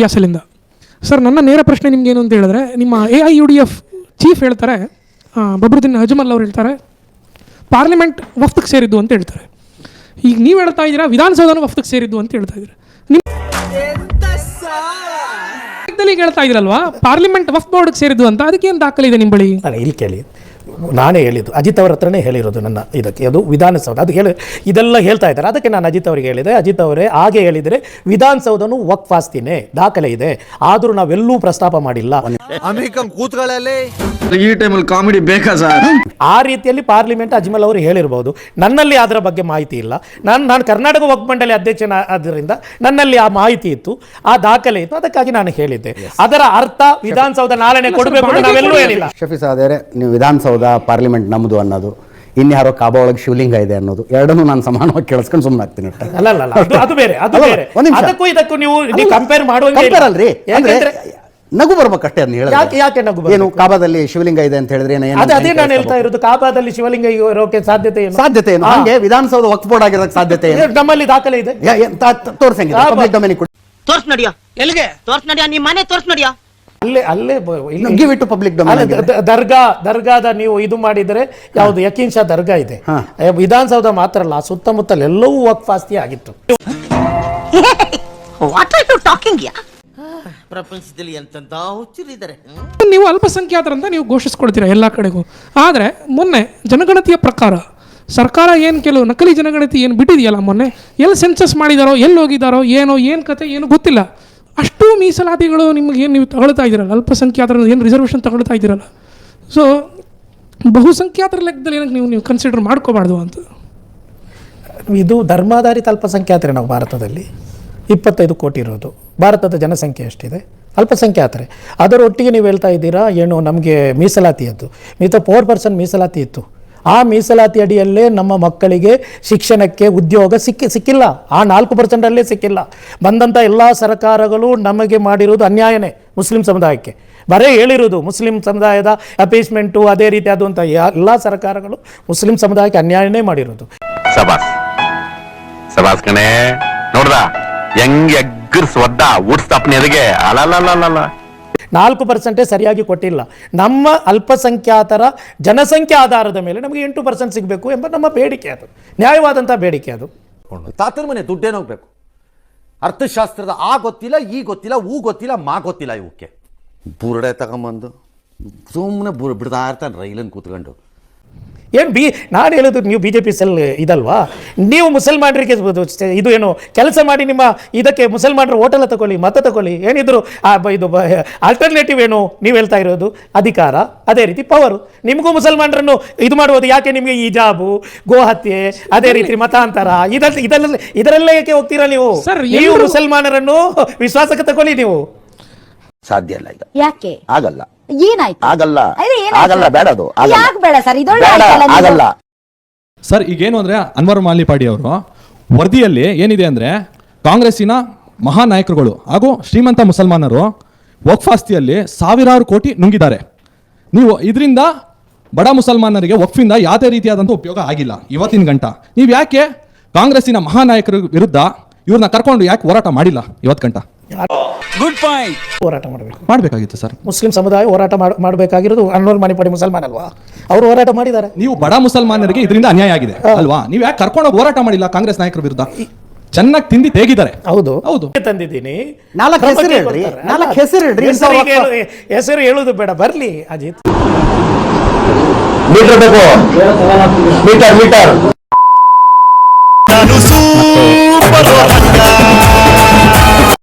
ಅಸಲಿಂದ sir, ನನ್ನ ನೇರ ಪ್ರಶ್ನೆ ನಿಮ್ಗೇನು ಅಂತ ಹೇಳಿದ್ರೆ, ನಿಮ್ಮ AIUDF ಚೀಫ್ ಹೇಳ್ತಾರೆ, ಬಬ್ರುದ್ದೀನ್ ಅಜ್ಮಲ್ ಅವ್ರು ಹೇಳ್ತಾರೆ ಪಾರ್ಲಿಮೆಂಟ್ ವಫ್ತಿಗೆ ಸೇರಿದ್ದು ಅಂತ ಹೇಳ್ತಾರೆ. ಈಗ ನೀವು ಹೇಳ್ತಾ ಇದ್ದೀರಾ ವಿಧಾನಸೌಧನೂ ವಫ್ತಿಗೆ ಸೇರಿದ್ದು ಅಂತ ಹೇಳ್ತಾ ಇದ್ದೀರಾ. ನಿಮ್ಮ ಹೇಳ್ತಾ ಇದ್ರಲ್ವಾ ಪಾರ್ಲಿಮೆಂಟ್ ವಫ್ ಬೋರ್ಡ್ಗೆ ಸೇರಿದ್ದು ಅಂತ, ಅದಕ್ಕೇನು ದಾಖಲೆ ಇದೆ ನಿಮ್ಮ ಬಳಿ? ಇಲ್ಲಿ ಕೇಳಿ, ನಾನೇ ಹೇಳಿದ್ದು, ಅಜಿತ್ ಅವರ ಹತ್ರನೇ ಹೇಳಿರೋದು ನನ್ನ ಇದಕ್ಕೆ, ಅದು ವಿಧಾನಸೌಧ ಅದು ಹೇಳಿ ಇದೆಲ್ಲ ಹೇಳ್ತಾ ಇದ್ದಾರೆ. ಅದಕ್ಕೆ ನಾನು ಅಜಿತ್ ಅವರಿಗೆ ಹೇಳಿದೆ, ಅಜಿತ್ ಅವರೇ ಹಾಗೆ ಹೇಳಿದರೆ ವಿಧಾನಸೌಧನೂ ವಕ್ಫ್ ಆಸ್ತಿನೇ, ದಾಖಲೆ ಇದೆ, ಆದರೂ ನಾವೆಲ್ಲೂ ಪ್ರಸ್ತಾಪ ಮಾಡಿಲ್ಲ. ಈ ಟೈಮಲ್ಲಿ ಕಾಮಿಡಿ ಬೇಕಾ ಸರ್? ಆ ರೀತಿಯಲ್ಲಿ ಪಾರ್ಲಿಮೆಂಟ್ ಅಜ್ಮಲ್ ಅವರು ಹೇಳಿರ್ಬೋದು. ನನ್ನಲ್ಲಿ ಅದರ ಬಗ್ಗೆ ಮಾಹಿತಿ ಇಲ್ಲ. ನಾನು ಕರ್ನಾಟಕ ವಕ್ಫ್ ಮಂಡಳಿ ಅಧ್ಯಕ್ಷನ ಆದ್ದರಿಂದ ನನ್ನಲ್ಲಿ ಆ ಮಾಹಿತಿ ಇತ್ತು, ಆ ದಾಖಲೆ ಇತ್ತು, ಅದಕ್ಕಾಗಿ ನಾನು ಹೇಳಿದ್ದೆ. ಅದರ ಅರ್ಥ ವಿಧಾನಸೌಧ ನಾಳೆನೆ ಕೊಡಬೇಕು ಅಂತ ನಾವೆಲ್ಲೂ ಹೇಳಿಲ್ಲ. ಶಫೀಸ್ ಆದರೆ ನೀವು ವಿಧಾನಸೌಧ ಪಾರ್ಲಿಮೆಂಟ್ ನಮ್ಮದು ಅನ್ನೋದು, ಇನ್ಯಾರೋ ಕಾಬಾ ಒಳಗೆ ಶಿವಲಿಂಗ ಇದೆ ಅನ್ನೋದು, ಎರಡನ್ನೂ ನಾನು ಸಮಾನವಾಗಿ ಕೇಳಿಸ್ಕೊಂಡು ಸುಮ್ಮನೆ ಆಗ್ತೀನಿ. ಅಲ್ಲ ಅದು ಬೇರೆ, ಅದು ಬೇರೆ. ಅದಕ್ಕೂ ಇದಕ್ಕೂ ನೀವು ಕಂಪೇರ್ ಮಾಡುವಲ್ರಿ, ನಗು ಬರ್ಬೇಕಷ್ಟೇ ಅದನ್ನ ಹೇಳಿದ್ರೆ. ಯಾಕೆ ನಗು? ಏನು ಕಾಬಾದಲ್ಲಿ ಶಿವಲಿಂಗ ಇದೆ ಅಂತ ಹೇಳಿದ್ರೆ ಅದೇ ನಾನು ಹೇಳ್ತಾ ಇರೋದು, ಕಾಬಾದಲ್ಲಿ ಶಿವಲಿಂಗ ಇರೋಕೆ ಸಾಧ್ಯತೆ ಏನು? ಹಂಗೆ ವಿಧಾನಸೌಧ ವಕ್ಫ್ ಬೋರ್ಡ್ ಆಗಿರೋಕೆ ಸಾಧ್ಯತೆ ಏನು? ನಮ್ಮಲ್ಲಿ ದಾಖಲೆ ಇದೆ, ತೋರ್ಸಂಗೆ ಪಬ್ಲಿಕ್ ಡೊಮೇನ್ ತೋರ್ಸ್ ನಡಿಯಾ, ಎಲ್ಲಿಗೆ ತೋರ್ಸ್ ನಡಿಯಾ, ನಿಮ್ಮ ಮನೆ ತೋರ್ಸ್ ನಡಿಯಾ, ಅಲ್ಲೇ give it to public domain. ದರ್ಗಾದ ನೀವು ಇದು ಮಾಡಿದರೆ ಯಾವುದು ಯಕೀನ್ ಶಾ ದರ್ಗಾ ಇದೆ, ವಿಧಾನಸೌಧ ಮಾತ್ರ ಅಲ್ಲ, ಸುತ್ತಮುತ್ತಲ ಎಲ್ಲವೂ ವಕ್ಫ್ ಆಸ್ತಿ ಆಗಿತ್ತು. ವಾಟ್ ಆರ್ ಯು ಟಾಕಿಂಗ್ ಯಾ? ಪ್ರಪಂಚದಲ್ಲಿ ಎಂತೆಂತ ಹುಚ್ಚರಿದ್ದಾರೆ. ನೀವು ಅಲ್ಪಸಂಖ್ಯಾತರಂತ ನೀವು ಘೋಷಿಸ್ಕೊಳ್ತೀರಾ ಎಲ್ಲ ಕಡೆಗೂ. ಆದರೆ ಮೊನ್ನೆ ಜನಗಣತಿಯ ಪ್ರಕಾರ ಸರ್ಕಾರ ಏನು ಕೆಲವು ನಕಲಿ ಜನಗಣತಿ ಏನು ಬಿಟ್ಟಿದೆಯಲ್ಲ, ಮೊನ್ನೆ ಎಲ್ಲಿ ಸೆನ್ಸಸ್ ಮಾಡಿದಾರೋ, ಎಲ್ಲಿ ಹೋಗಿದ್ದಾರೋ, ಏನು ಕತೆ ಏನು ಗೊತ್ತಿಲ್ಲ, ಅಷ್ಟು ಮೀಸಲಾತಿಗಳು ನಿಮಗೆ ಏನು ನೀವು ತಗೊಳ್ತಾ ಇದ್ದೀರಲ್ಲ, ಅಲ್ಪಸಂಖ್ಯಾತರ ಏನು ರಿಸರ್ವೇಷನ್ ತಗೊಳ್ತಾ ಇದ್ದೀರಲ್ಲ, ಸೊ ಬಹುಸಂಖ್ಯಾತರ ಲೆಕ್ಕದಲ್ಲಿ ಏನಕ್ಕೆ ನೀವು ಕನ್ಸಿಡರ್ ಮಾಡ್ಕೋಬಾರ್ದು ಅಂತ? ಇದು ಧರ್ಮಾಧಾರಿತ ಅಲ್ಪಸಂಖ್ಯಾತರೇ. ನಾವು ಭಾರತದಲ್ಲಿ 25 ಕೋಟಿ ಇರೋದು, ಭಾರತದ ಜನಸಂಖ್ಯೆ ಎಷ್ಟಿದೆ? ಅಲ್ಪಸಂಖ್ಯಾತರೆ. ಅದರೊಟ್ಟಿಗೆ ನೀವು ಹೇಳ್ತಾ ಇದ್ದೀರಾ ಏನು ನಮಗೆ ಮೀಸಲಾತಿ ಇತ್ತು, 4% ಮೀಸಲಾತಿ ಇತ್ತು. ಆ ಮೀಸಲಾತಿ ಅಡಿಯಲ್ಲೇ ನಮ್ಮ ಮಕ್ಕಳಿಗೆ ಶಿಕ್ಷಣಕ್ಕೆ ಉದ್ಯೋಗ ಸಿಕ್ಕಿಲ್ಲ, ಆ 4%ಅಲ್ಲೇ ಸಿಕ್ಕಿಲ್ಲ. ಬಂದಂಥ ಎಲ್ಲ ಸರ್ಕಾರಗಳು ನಮಗೆ ಮಾಡಿರೋದು ಅನ್ಯಾಯನೇ ಮುಸ್ಲಿಂ ಸಮುದಾಯಕ್ಕೆ. ಬರೇ ಹೇಳಿರೋದು ಮುಸ್ಲಿಂ ಸಮುದಾಯದ ಅಪೀಸ್ಮೆಂಟು ಅದೇ ರೀತಿ ಅದು ಅಂತ, ಎಲ್ಲ ಸರ್ಕಾರಗಳು ಮುಸ್ಲಿಂ ಸಮುದಾಯಕ್ಕೆ ಅನ್ಯಾಯನೇ ಮಾಡಿರೋದು. ಸಬಾಸ್ ಕಣೆ, ನೋಡ್ದ ಹೆಂಗ್ ಎಗ್ಗರ್ ಸ್ವದ್ದ ಊಡ್ಸ್ತಪ್ನೆದಗೆ ಅಲಲ್ಲ 4% ಸರಿಯಾಗಿ ಕೊಟ್ಟಿಲ್ಲ. ನಮ್ಮ ಅಲ್ಪಸಂಖ್ಯಾತರ ಜನಸಂಖ್ಯೆ ಆಧಾರದ ಮೇಲೆ ನಮಗೆ 8% ಸಿಗಬೇಕು ಎಂಬ ನಮ್ಮ ಬೇಡಿಕೆ, ಅದು ನ್ಯಾಯವಾದಂಥ ಬೇಡಿಕೆ. ಅದು ತಾತನ ಮನೆ ದುಡ್ಡೇನೋಗ್ಬೇಕು, ಅರ್ಥಶಾಸ್ತ್ರದ ಆ ಗೊತ್ತಿಲ್ಲ, ಈ ಗೊತ್ತಿಲ್ಲ, ಊ ಗೊತ್ತಿಲ್ಲ, ಮಾ ಗೊತ್ತಿಲ್ಲ, ಇವಕ್ಕೆ ಬುರುಡೆ ತಗೊಂಬಂದು ಸುಮ್ಮನೆ ಬಿಡ್ತಾ ಇರ್ತಾನೆ ರೈಲನ್ನು ಕೂತ್ಕೊಂಡು. ಏನು ನಾನು ಹೇಳೋದು, ನೀವು BJP ಸೆಲ್ ಇದಲ್ವಾ, ನೀವು ಮುಸಲ್ಮಾನರಿಗೆ ಇದು ಏನು ಕೆಲಸ ಮಾಡಿ ನಿಮ್ಮ ಇದಕ್ಕೆ ಮುಸಲ್ಮಾನರು ಓಟೆಲ್ಲ ತಗೊಳ್ಳಿ, ಮತ ತಗೊಳ್ಳಿ, ಏನಿದ್ರು ಇದು ಆಲ್ಟರ್ನೇಟಿವ್ ಏನು ನೀವು ಹೇಳ್ತಾ ಇರೋದು? ಅಧಿಕಾರ, ಅದೇ ರೀತಿ ಪವರು. ನಿಮಗೂ ಮುಸಲ್ಮಾನರನ್ನು ಇದು ಮಾಡುವುದು ಯಾಕೆ? ನಿಮಗೆ ಹಿಜಾಬು, ಗೋಹತ್ಯೆ, ಅದೇ ರೀತಿ ಮತಾಂತರ, ಇದರಲ್ಲೇ ಯಾಕೆ ಹೋಗ್ತೀರಾ ನೀವು? ನೀವು ಮುಸಲ್ಮಾನರನ್ನು ವಿಶ್ವಾಸಕ್ಕೆ ತಗೊಳ್ಳಿ. ನೀವು ಸಾಧ್ಯ ಇಲ್ಲ ಈಗ. ಯಾಕೆ ಆಗಲ್ಲ? ಏನಾಯ್ತು? ಆಗಲ್ಲ ಬೇಡ, ಅದು ಯಾಕೆ ಬೇಡ ಸರ್? ಆಗಲ್ಲ ಸರ್. ಈಗೇನು ಅಂದ್ರೆ ಅನ್ವರ್ ಮಾಲಿಪಾಡಿ ಅವರು ವರದಿಯಲ್ಲಿ ಏನಿದೆ ಅಂದ್ರೆ, ಕಾಂಗ್ರೆಸ್ಸಿನ ಮಹಾನಾಯಕರುಗಳು ಹಾಗೂ ಶ್ರೀಮಂತ ಮುಸಲ್ಮಾನರು ವಕ್ಫ್ ಆಸ್ತಿಯಲ್ಲಿ ಸಾವಿರಾರು ಕೋಟಿ ನುಂಗಿದ್ದಾರೆ. ನೀವು ಇದರಿಂದ ಬಡ ಮುಸಲ್ಮಾನರಿಗೆ ವಕ್ಫಿಂದ ಯಾವುದೇ ರೀತಿಯಾದಂಥ ಉಪಯೋಗ ಆಗಿಲ್ಲ ಇವತ್ತಿನ ಗಂಟ. ನೀವು ಯಾಕೆ ಕಾಂಗ್ರೆಸ್ಸಿನ ಮಹಾನಾಯಕರ ವಿರುದ್ಧ ಇವ್ರನ್ನ ಕರ್ಕೊಂಡು ಯಾಕೆ ಹೋರಾಟ ಮಾಡಿಲ್ಲ ಇವತ್ತು ಗಂಟ? Good point. ಹೋರಾಟ ಮಾಡಬೇಕಾಗಿತ್ತು ಸರ್. ಮುಸ್ಲಿಂ ಸಮುದಾಯ ಹೋರಾಟ ಮಾಡಬೇಕಾಗಿರೋದು ಅನ್ವರ್ ಮಾಲಿಪಾಡಿ ಮುಸಲ್ಮಾನ್ ಅಲ್ವಾ? ಅವರು ಹೋರಾಟ ಮಾಡಿದ್ದಾರೆ. ನೀವು ಬಡ ಮುಸಲ್ಮಾನರಿಗೆ ಇದರಿಂದ ಅನ್ಯಾಯ ಆಗಿದೆ ಅಲ್ವಾ? ನೀವು ಯಾಕೆ ಕರ್ಕೊಂಡು ಹೋರಾಟ ಮಾಡಿಲ್ಲ ಕಾಂಗ್ರೆಸ್ ನಾಯಕರ ವಿರುದ್ಧ? ಚೆನ್ನಾಗಿ ತಿಂದಿ ತೆಗಿದ್ದಾರೆ. ಹೌದು ತಂದಿದ್ದೀನಿ. 4 ಹೆಸರು ಹೇಳ್ರಿ, 4 ಹೆಸರು ಹೇಳ್ರಿ. ಹೆಸರು ಹೇಳುದು ಬೇಡ, ಬರ್ಲಿ ಅಜಿತ್. ಮೀಟರ್ ಬೇಕು, ಮೀಟರ್